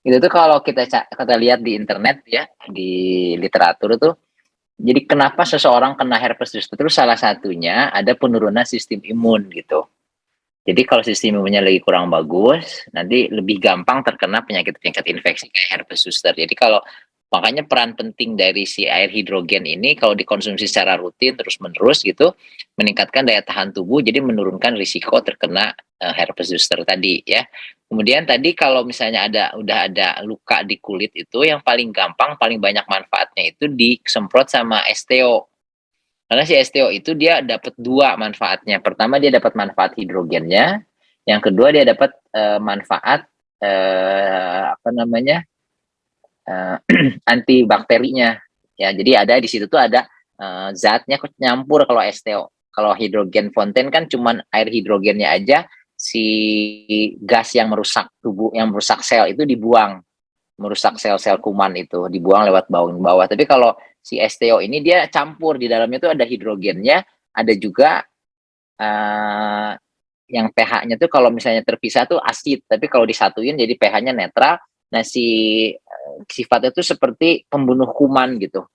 Itu tuh kalau kita lihat di internet ya, di literatur tuh, jadi kenapa seseorang kena herpes zoster terus salah satunya ada penurunan sistem imun gitu. Jadi kalau sistem imunnya lagi kurang bagus, nanti lebih gampang terkena penyakit-penyakit infeksi kayak herpes zoster. Jadi kalau makanya peran penting dari si air hidrogen ini kalau dikonsumsi secara rutin terus-menerus gitu, meningkatkan daya tahan tubuh, jadi menurunkan risiko terkena herpes zoster tadi ya. Kemudian tadi kalau misalnya udah ada luka di kulit itu yang paling gampang, paling banyak manfaatnya itu disemprot sama STO. Karena si STO itu dia dapat dua manfaatnya. Pertama dia dapat manfaat hidrogennya, yang kedua dia dapat manfaat apa namanya antibakterinya. Ya, jadi ada di situ tuh ada zatnya nyampur kalau STO. Kalau hidrogen fonten kan cuman air hidrogennya aja, si gas yang merusak tubuh, yang merusak sel itu dibuang, merusak sel-sel kuman itu dibuang lewat bawah. Tapi kalau si STO ini dia campur di dalamnya itu ada hidrogennya, ada juga uh, yang pH-nya tuh kalau misalnya terpisah tuh asid, tapi kalau disatuin jadi pH-nya netral. Nah, sifatnya tuh seperti pembunuh kuman gitu.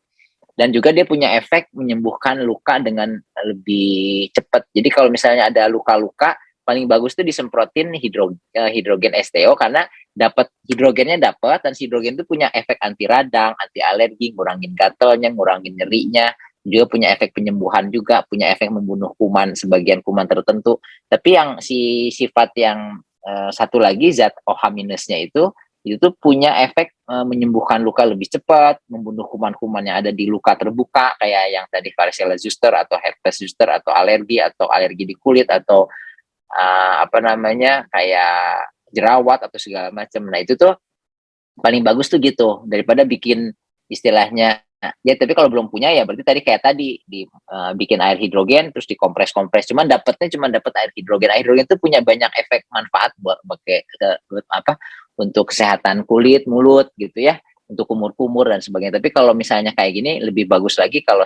Dan juga dia punya efek menyembuhkan luka dengan lebih cepat. Jadi kalau misalnya ada luka-luka, paling bagus tuh disemprotin hidrogen STO karena dapat hidrogennya dapat, dan si hidrogen itu punya efek anti radang, anti alergi, ngurangin gatalnya, ngurangin nyerinya, juga punya efek penyembuhan, juga punya efek membunuh kuman, sebagian kuman tertentu. Tapi yang sifat yang satu lagi zat OH minusnya itu tuh punya efek menyembuhkan luka lebih cepat, membunuh kuman-kuman yang ada di luka terbuka kayak yang tadi varicella zoster atau herpes zoster atau alergi di kulit atau apa namanya kayak jerawat atau segala macam. Nah itu tuh paling bagus tuh gitu daripada bikin istilahnya ya. Tapi kalau belum punya ya berarti tadi bikin air hidrogen terus dikompres-kompres, cuman dapat air hidrogen. Air hidrogen itu punya banyak efek manfaat buat buat apa untuk kesehatan kulit, mulut gitu ya, untuk kumur-kumur dan sebagainya. Tapi kalau misalnya kayak gini lebih bagus lagi kalau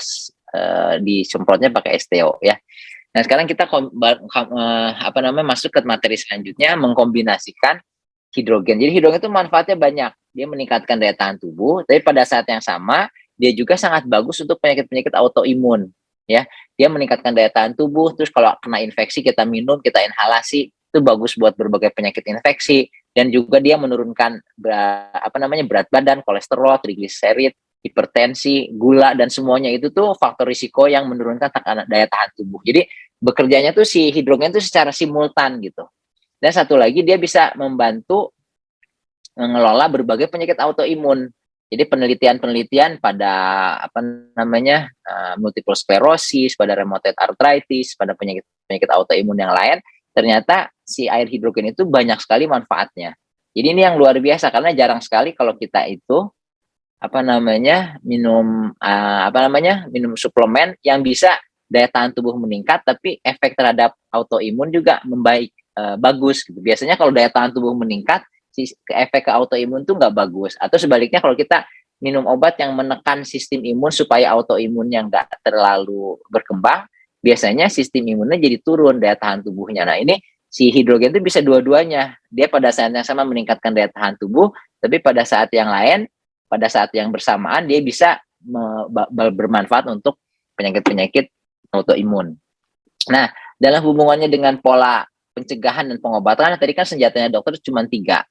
disemprotnya pakai STO ya. Nah, sekarang kita apa namanya masuk ke materi selanjutnya, mengkombinasikan hidrogen. Jadi hidrogen itu manfaatnya banyak. Dia meningkatkan daya tahan tubuh, tapi pada saat yang sama dia juga sangat bagus untuk penyakit-penyakit autoimun. Ya, dia meningkatkan daya tahan tubuh. Terus kalau kena infeksi kita minum, kita inhalasi, itu bagus buat berbagai penyakit infeksi. Dan juga dia menurunkan apa namanya berat badan, kolesterol, trigliserid, hipertensi, gula, dan semuanya itu tuh faktor risiko yang menurunkan daya tahan tubuh. Jadi bekerjanya tuh si hidrogen tuh secara simultan gitu. Dan satu lagi dia bisa membantu mengelola berbagai penyakit autoimun. Jadi penelitian-penelitian pada apa namanya multiple sclerosis, pada rheumatoid arthritis, pada penyakit-penyakit autoimun yang lain, ternyata si air hidrogen itu banyak sekali manfaatnya. Jadi ini yang luar biasa karena jarang sekali kalau kita itu apa namanya minum suplemen yang bisa daya tahan tubuh meningkat tapi efek terhadap autoimun juga membaik, bagus gitu. Biasanya kalau daya tahan tubuh meningkat, efek ke autoimun tuh nggak bagus. Atau sebaliknya kalau kita minum obat yang menekan sistem imun supaya autoimunnya nggak terlalu berkembang, biasanya sistem imunnya jadi turun daya tahan tubuhnya. Nah ini si hidrogen itu bisa dua-duanya. Dia pada saat yang sama meningkatkan daya tahan tubuh, tapi pada saat yang lain, pada saat yang bersamaan dia bisa bermanfaat untuk penyakit-penyakit autoimun. Nah, dalam hubungannya dengan pola pencegahan dan pengobatan, tadi kan senjatanya dokter cuma 3,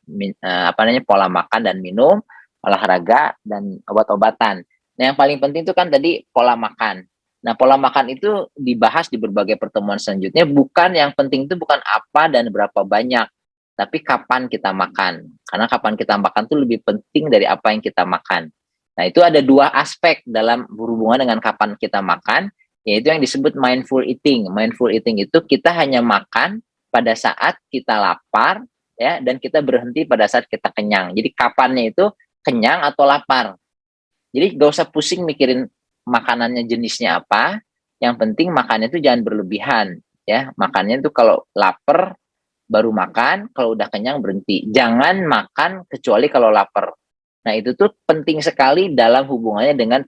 apa namanya pola makan dan minum, olahraga, dan obat-obatan. Nah, yang paling penting itu kan tadi pola makan. Nah, pola makan itu dibahas di berbagai pertemuan selanjutnya. Bukan yang penting itu bukan apa dan berapa banyak, tapi kapan kita makan. Karena kapan kita makan itu lebih penting dari apa yang kita makan. Nah, itu ada 2 aspek dalam berhubungan dengan kapan kita makan, yaitu yang disebut mindful eating. Mindful eating itu kita hanya makan pada saat kita lapar ya, dan kita berhenti pada saat kita kenyang. Jadi kapannya itu kenyang atau lapar. Jadi gak usah pusing mikirin makanannya jenisnya apa, yang penting makannya itu jangan berlebihan ya. Makannya itu kalau lapar baru makan, kalau udah kenyang berhenti. Jangan makan kecuali kalau lapar. Nah, itu tuh penting sekali dalam hubungannya dengan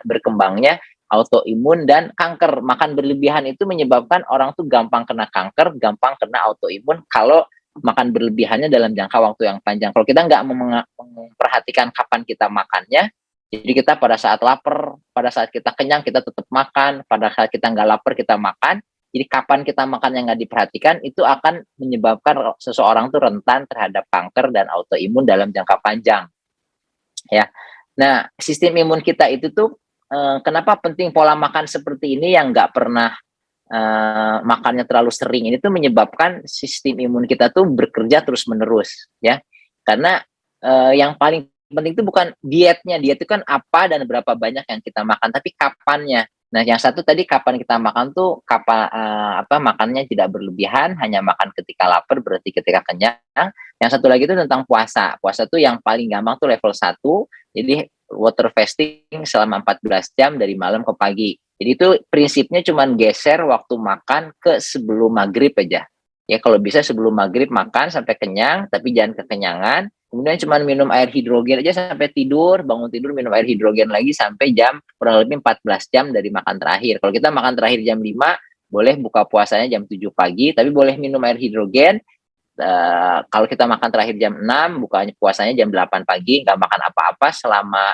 berkembangnya autoimun dan kanker. Makan berlebihan itu menyebabkan orang tuh gampang kena kanker, gampang kena autoimun kalau makan berlebihannya dalam jangka waktu yang panjang. Kalau kita nggak memperhatikan kapan kita makannya, jadi kita pada saat lapar, pada saat kita kenyang kita tetap makan, pada saat kita nggak lapar kita makan. Jadi kapan kita makan yang nggak diperhatikan itu akan menyebabkan seseorang tuh rentan terhadap kanker dan autoimun dalam jangka panjang. Ya, nah sistem imun kita itu tuh kenapa penting pola makan seperti ini yang nggak pernah makannya terlalu sering ini tuh menyebabkan sistem imun kita tuh bekerja terus menerus ya, karena yang paling penting itu bukan dietnya, diet itu kan apa dan berapa banyak yang kita makan, tapi kapannya. Nah, yang satu tadi kapan kita makan tuh kapan makannya tidak berlebihan, hanya makan ketika lapar berarti ketika kenyang. Yang satu lagi itu tentang puasa. Puasa tuh yang paling gampang tuh level 1. Jadi water fasting selama 14 jam dari malam ke pagi. Jadi itu prinsipnya cuma geser waktu makan ke sebelum maghrib aja. Ya kalau bisa sebelum maghrib makan sampai kenyang, tapi jangan kekenyangan. Kemudian cuma minum air hidrogen aja sampai tidur, bangun tidur minum air hidrogen lagi sampai jam kurang lebih 14 jam dari makan terakhir. Kalau kita makan terakhir jam 5, boleh buka puasanya jam 7 pagi, tapi boleh minum air hidrogen. Kalau kita makan terakhir jam 6, bukanya puasanya jam 8 pagi, nggak makan apa-apa selama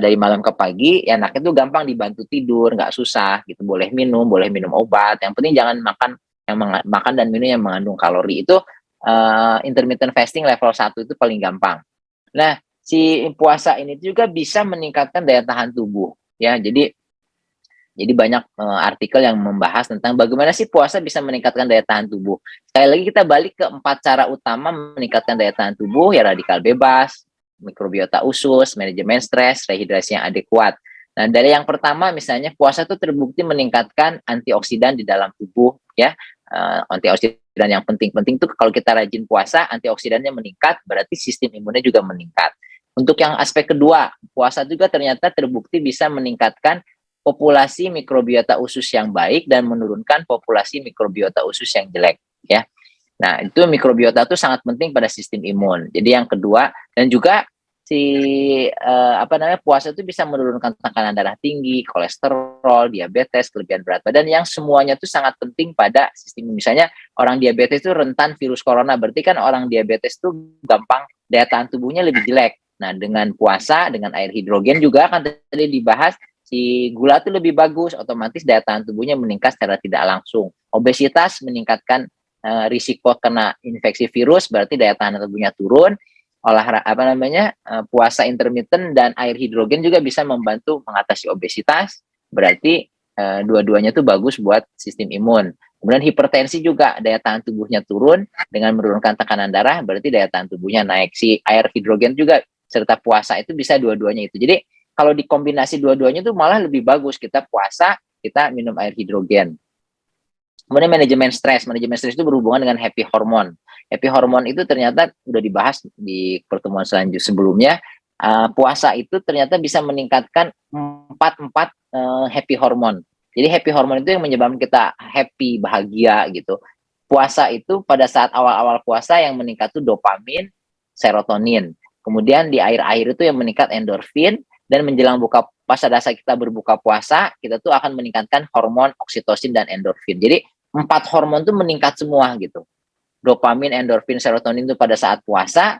dari malam ke pagi. Enaknya tuh gampang dibantu tidur, nggak susah gitu. Boleh minum obat. Yang penting jangan makan makan dan minum yang mengandung kalori. Itu intermittent fasting level 1 itu paling gampang. Nah, si puasa ini juga bisa meningkatkan daya tahan tubuh ya. Jadi banyak artikel yang membahas tentang bagaimana sih puasa bisa meningkatkan daya tahan tubuh. Sekali lagi kita balik ke 4 cara utama meningkatkan daya tahan tubuh, ya radikal bebas, mikrobiota usus, manajemen stres, rehidrasi yang adekuat. Nah, dari yang pertama misalnya puasa itu terbukti meningkatkan antioksidan di dalam tubuh ya. Antioksidan yang penting-penting tuh kalau kita rajin puasa, antioksidannya meningkat, berarti sistem imunnya juga meningkat. Untuk yang aspek kedua, puasa juga ternyata terbukti bisa meningkatkan populasi mikrobiota usus yang baik dan menurunkan populasi mikrobiota usus yang jelek ya. Nah, itu mikrobiota itu sangat penting pada sistem imun. Jadi yang kedua, dan juga puasa itu bisa menurunkan tekanan darah tinggi, kolesterol, diabetes, kelebihan berat badan yang semuanya itu sangat penting pada sistem imun. Misalnya orang diabetes itu rentan virus corona, berarti kan orang diabetes itu gampang daya tahan tubuhnya lebih jelek. Nah, dengan puasa, dengan air hidrogen juga kan tadi dibahas, si gula itu lebih bagus, otomatis daya tahan tubuhnya meningkat secara tidak langsung. Obesitas meningkatkan risiko kena infeksi virus, berarti daya tahan tubuhnya turun. Puasa intermittent dan air hidrogen juga bisa membantu mengatasi obesitas, berarti dua-duanya itu bagus buat sistem imun. Kemudian hipertensi juga daya tahan tubuhnya turun dengan menurunkan tekanan darah, berarti daya tahan tubuhnya naik. Si air hidrogen juga serta puasa itu bisa dua-duanya itu. Jadi kalau dikombinasi dua-duanya itu malah lebih bagus, kita puasa, kita minum air hidrogen. Kemudian manajemen stres itu berhubungan dengan happy hormone. Happy hormone itu ternyata udah dibahas di pertemuan selanjutnya sebelumnya. Puasa itu ternyata bisa meningkatkan empat happy hormone. Jadi happy hormone itu yang menyebabkan kita happy, bahagia gitu. Puasa itu pada saat awal-awal puasa yang meningkat itu dopamin, serotonin. Kemudian di akhir-akhir itu yang meningkat endorfin, dan menjelang pas pada saat kita berbuka puasa, kita tuh akan meningkatkan hormon oksitosin dan endorfin. Jadi 4 hormon tuh meningkat semua gitu. Dopamin, endorfin, serotonin itu pada saat puasa,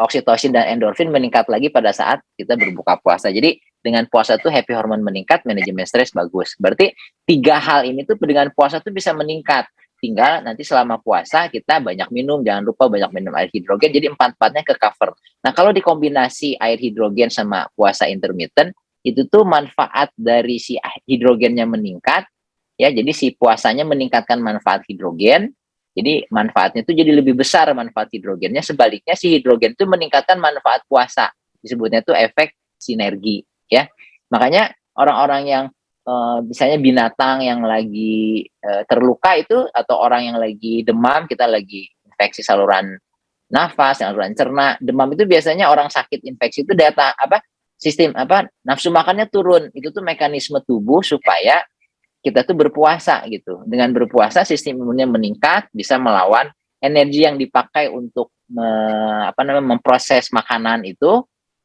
oksitosin dan endorfin meningkat lagi pada saat kita berbuka puasa. Jadi dengan puasa tuh happy hormone meningkat, manajemen stres bagus. Berarti 3 hal ini tuh dengan puasa tuh bisa meningkat. Tinggal nanti selama puasa kita banyak minum, jangan lupa banyak minum air hidrogen, jadi 4-4-nya ke cover. Nah, kalau dikombinasi air hidrogen sama puasa intermittent, itu tuh manfaat dari si hidrogennya meningkat, ya, jadi si puasanya meningkatkan manfaat hidrogen, jadi manfaatnya itu jadi lebih besar manfaat hidrogennya, sebaliknya si hidrogen itu meningkatkan manfaat puasa, disebutnya itu efek sinergi, ya. Makanya orang-orang yang misalnya binatang yang lagi terluka itu, atau orang yang lagi demam, kita lagi infeksi saluran nafas, saluran cerna, demam itu biasanya orang sakit infeksi itu sistem nafsu makannya turun. Itu tuh mekanisme tubuh supaya kita tuh berpuasa gitu. Dengan berpuasa sistem imunnya meningkat, bisa melawan energi yang dipakai untuk memproses makanan itu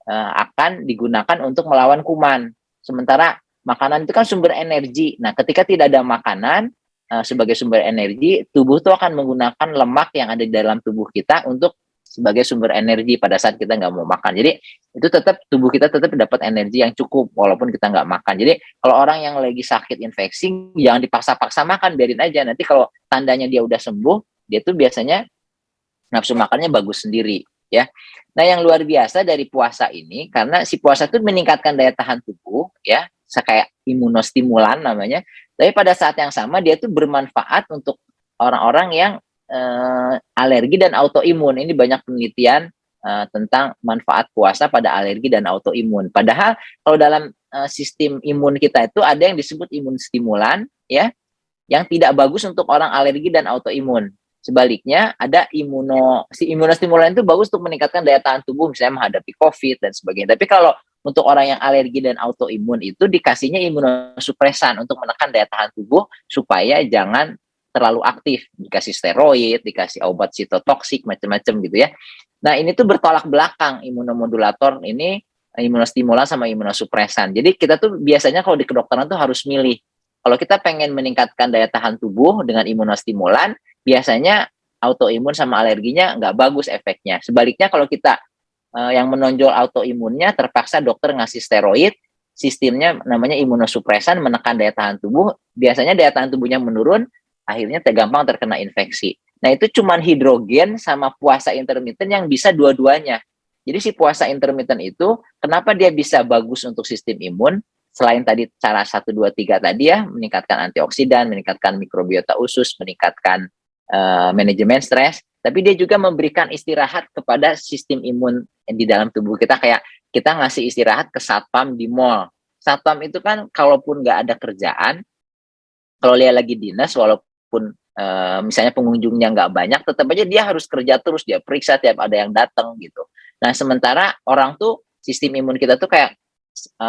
akan digunakan untuk melawan kuman. Sementara makanan itu kan sumber energi. Nah, ketika tidak ada makanan, sebagai sumber energi, tubuh tuh akan menggunakan lemak yang ada di dalam tubuh kita untuk sebagai sumber energi pada saat kita nggak mau makan. Jadi itu tetap tubuh kita tetap dapat energi yang cukup walaupun kita nggak makan. Jadi kalau orang yang lagi sakit infeksi jangan dipaksa-paksa makan, biarin aja. Nanti kalau tandanya dia udah sembuh, dia tuh biasanya nafsu makannya bagus sendiri ya. Nah, yang luar biasa dari puasa ini karena si puasa itu meningkatkan daya tahan tubuh ya, kayak imunostimulan namanya. Tapi pada saat yang sama dia tuh bermanfaat untuk orang-orang yang alergi dan autoimun. Ini banyak penelitian tentang manfaat puasa pada alergi dan autoimun. Padahal kalau dalam sistem imun kita itu ada yang disebut imun stimulan ya, yang tidak bagus untuk orang alergi dan autoimun. Sebaliknya ada si imunostimulan itu bagus untuk meningkatkan daya tahan tubuh misalnya menghadapi COVID dan sebagainya. Tapi kalau untuk orang yang alergi dan autoimun itu dikasihnya imunosupresan untuk menekan daya tahan tubuh supaya jangan terlalu aktif, dikasih steroid, dikasih obat sitotoksik macam-macam gitu ya. Nah, ini tuh bertolak belakang imunomodulator ini, imunostimulan sama imunosupresan. Jadi kita tuh biasanya kalau di kedokteran tuh harus milih. Kalau kita pengen meningkatkan daya tahan tubuh dengan imunostimulan, biasanya autoimun sama alerginya nggak bagus efeknya. Sebaliknya kalau kita yang menonjol autoimunnya, terpaksa dokter ngasih steroid, sistemnya namanya imunosupresan, menekan daya tahan tubuh, biasanya daya tahan tubuhnya menurun, akhirnya gampang terkena infeksi. Nah, itu cuman hidrogen sama puasa intermittent yang bisa dua-duanya. Jadi si puasa intermittent itu, kenapa dia bisa bagus untuk sistem imun? Selain tadi cara 1, 2, 3 tadi ya, meningkatkan antioksidan, meningkatkan mikrobiota usus, meningkatkan manajemen stres, tapi dia juga memberikan istirahat kepada sistem imun di dalam tubuh kita. Kayak kita ngasih istirahat ke satpam di mall. Satpam itu kan kalaupun nggak ada kerjaan, kalau dia lagi dinas, walaupun misalnya pengunjungnya nggak banyak, tetap aja dia harus kerja terus, dia periksa tiap ada yang datang gitu. Nah, sementara orang tuh sistem imun kita tuh kayak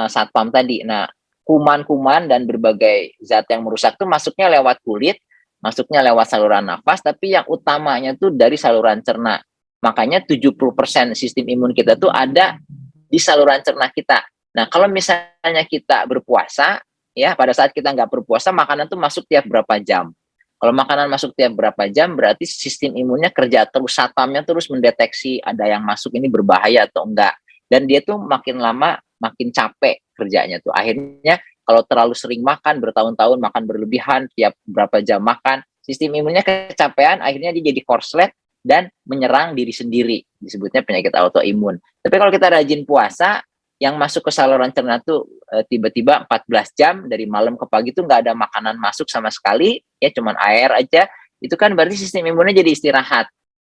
satpam tadi. Nah, kuman-kuman dan berbagai zat yang merusak tuh masuknya lewat kulit, masuknya lewat saluran nafas, tapi yang utamanya tuh dari saluran cerna. Makanya 70% sistem imun kita tuh ada di saluran cerna kita. Nah, kalau misalnya kita berpuasa, ya pada saat kita nggak berpuasa, makanan tuh masuk tiap berapa jam. Kalau makanan masuk tiap berapa jam, berarti sistem imunnya kerja terus, satpamnya terus mendeteksi ada yang masuk ini berbahaya atau enggak. Dan dia tuh makin lama makin capek kerjanya tuh. Akhirnya kalau terlalu sering makan, bertahun-tahun makan berlebihan, tiap berapa jam makan, sistem imunnya kecapean, akhirnya dia jadi korslet dan menyerang diri sendiri. Disebutnya penyakit autoimun. Tapi kalau kita rajin puasa, yang masuk ke saluran cerna tuh tiba-tiba 14 jam dari malam ke pagi tuh nggak ada makanan masuk sama sekali, ya cuman air aja, itu kan berarti sistem imunnya jadi istirahat.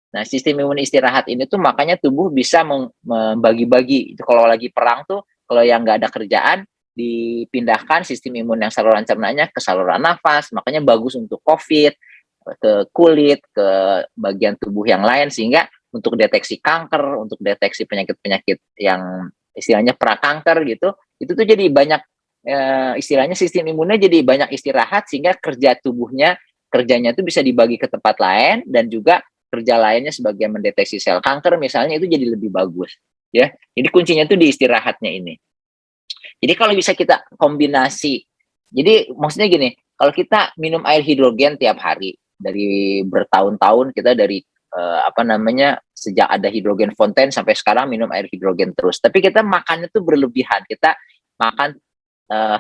Nah, sistem imun istirahat ini tuh makanya tubuh bisa membagi-bagi. Itu kalau lagi perang tuh, kalau yang nggak ada kerjaan, dipindahkan sistem imun yang saluran cernanya ke saluran nafas, makanya bagus untuk COVID, ke kulit, ke bagian tubuh yang lain, sehingga untuk deteksi kanker, untuk deteksi penyakit-penyakit yang istilahnya prakanker gitu, itu tuh jadi banyak istilahnya sistem imunnya jadi banyak istirahat sehingga kerjanya tuh bisa dibagi ke tempat lain dan juga kerja lainnya sebagai mendeteksi sel kanker misalnya itu jadi lebih bagus ya. Jadi kuncinya tuh di istirahatnya ini. Jadi kalau bisa kita kombinasi, jadi maksudnya gini, kalau kita minum air hidrogen tiap hari dari bertahun-tahun kita dari sejak ada hidrogen fonten sampai sekarang minum air hidrogen terus. Tapi kita makannya tuh berlebihan. Kita makan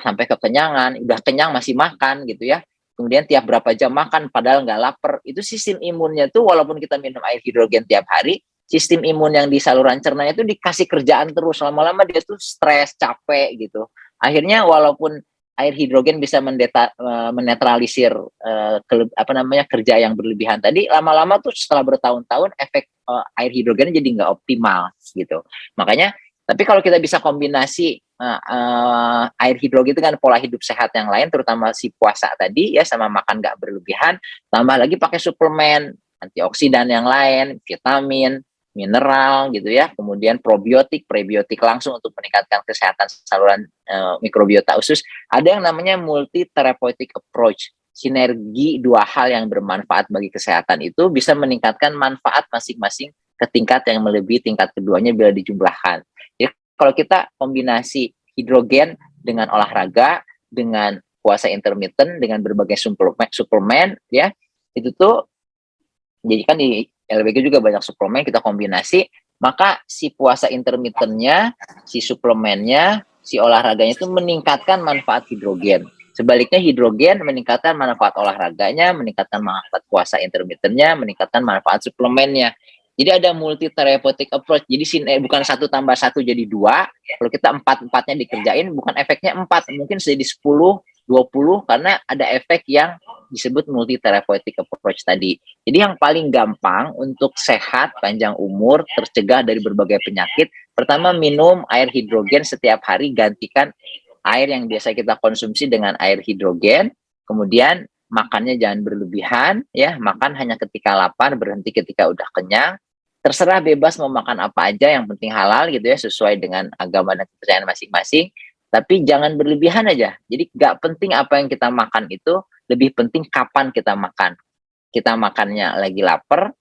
sampai kekenyangan, udah kenyang masih makan gitu ya. Kemudian tiap berapa jam makan padahal nggak lapar. Itu sistem imunnya tuh walaupun kita minum air hidrogen tiap hari, sistem imun yang di saluran cernanya itu dikasih kerjaan terus. Lama-lama dia tuh stres, capek gitu. Akhirnya walaupun air hidrogen bisa menetralisir kerja yang berlebihan tadi, lama-lama tuh setelah bertahun-tahun efek air hidrogen jadi nggak optimal gitu. Makanya tapi kalau kita bisa kombinasi air hidrogen dengan pola hidup sehat yang lain, terutama si puasa tadi ya sama makan nggak berlebihan, tambah lagi pakai suplemen antioksidan yang lain, vitamin, mineral gitu ya, kemudian probiotik, prebiotik langsung untuk meningkatkan kesehatan saluran mikrobiota usus. Ada yang namanya multi therapeutic approach. Sinergi dua hal yang bermanfaat bagi kesehatan itu bisa meningkatkan manfaat masing-masing ke tingkat yang melebihi tingkat keduanya bila dijumlahkan. Jadi kalau kita kombinasi hidrogen dengan olahraga, dengan puasa intermittent dengan berbagai suplemen ya, itu tuh jadi kan di LBG juga banyak suplemen kita kombinasi, maka si puasa intermittennya, si suplemennya, si olahraganya itu meningkatkan manfaat hidrogen. Sebaliknya hidrogen meningkatkan manfaat olahraganya, meningkatkan manfaat puasa intermittennya, meningkatkan manfaat suplemennya. Jadi ada multi therapeutic approach. Jadi bukan 1+1 jadi 2. Kalau kita empatnya dikerjain, bukan efeknya 4, mungkin jadi 10, 20 karena ada efek yang disebut multi therapeutic approach tadi. Jadi yang paling gampang untuk sehat, panjang umur, tercegah dari berbagai penyakit, pertama minum air hidrogen setiap hari, gantikan air yang biasa kita konsumsi dengan air hidrogen. Kemudian makannya jangan berlebihan, ya, makan hanya ketika lapar, berhenti ketika udah kenyang. Terserah bebas mau makan apa aja, yang penting halal gitu ya, sesuai dengan agama dan kepercayaan masing-masing. Tapi jangan berlebihan aja. Jadi gak penting apa yang kita makan itu, lebih penting kapan kita makan. Kita makannya lagi lapar,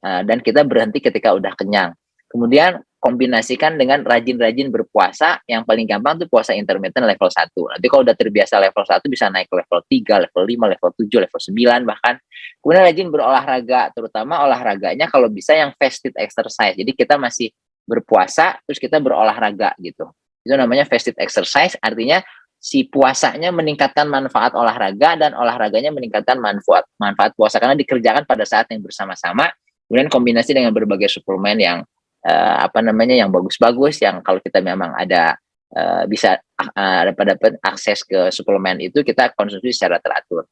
dan kita berhenti ketika udah kenyang. Kemudian kombinasikan dengan rajin-rajin berpuasa. Yang paling gampang tuh puasa intermittent level 1. Nanti kalau udah terbiasa level 1 bisa naik ke level 3, level 5, level 7, level 9 bahkan. Kemudian rajin berolahraga, terutama olahraganya kalau bisa yang fasted exercise. Jadi kita masih berpuasa terus kita berolahraga gitu. Itu namanya fasted exercise, artinya si puasanya meningkatkan manfaat olahraga dan olahraganya meningkatkan manfaat puasa karena dikerjakan pada saat yang bersama-sama. Kemudian kombinasi dengan berbagai suplemen yang yang bagus-bagus, yang kalau kita memang ada bisa dapat akses ke suplemen itu, kita konsumsi secara teratur.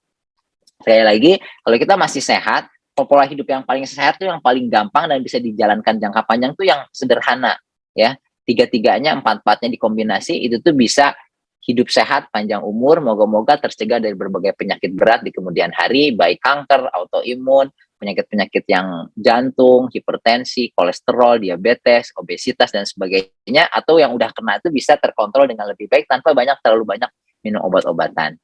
Sekali lagi, kalau kita masih sehat, pola hidup yang paling sehat itu yang paling gampang dan bisa dijalankan jangka panjang tuh yang sederhana ya. Tiga-tiganya, empat-empatnya dikombinasi, itu tuh bisa hidup sehat, panjang umur, moga-moga tercegah dari berbagai penyakit berat di kemudian hari, baik kanker, autoimun, penyakit-penyakit yang jantung, hipertensi, kolesterol, diabetes, obesitas, dan sebagainya, atau yang udah kena itu bisa terkontrol dengan lebih baik tanpa terlalu banyak minum obat-obatan.